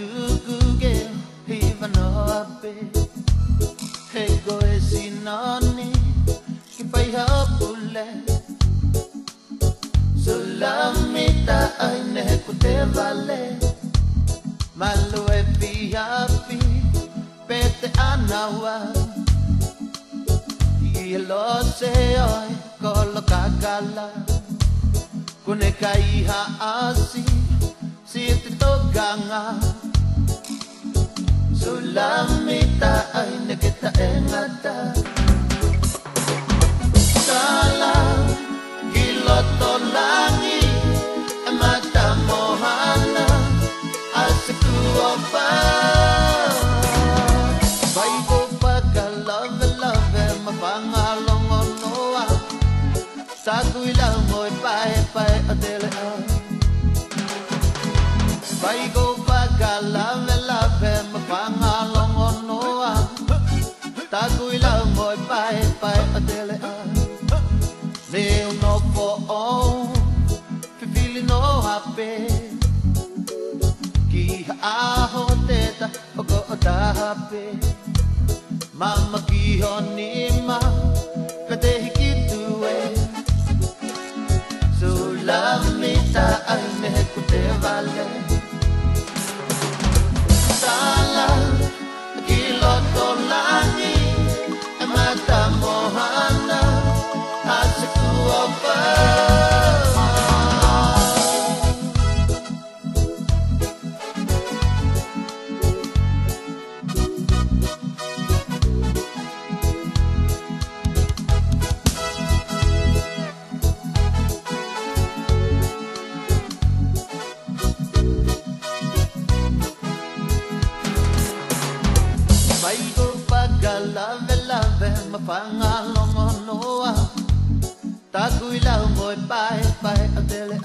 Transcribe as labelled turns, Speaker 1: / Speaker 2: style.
Speaker 1: tuguge hivanoape Hego esinoni kipayapule Sulamita aine kutevale Malue piapi pete anawa Yelo se oi kolo kakala Kune kaiha asi Siti toganga Sulamita aine kita engata Salam giloto langi Mata mohana Asiku opa Baigo pagka love love Mapangalong onoa Sagu ilang mo'y pae adele Baigo pagka love love Mapangalong onoa Sagu ilang mo'y pae adele Leo no po Fifili no hape Kiha aho teta Ogo otahape Mama kiho nima Kate hikitue Sulamita aine kute vale Sala Kiloto langi Mata mohana Asiku opa Baigo pagka love Mapangalong onoa Tagu ilang mo'y pae adele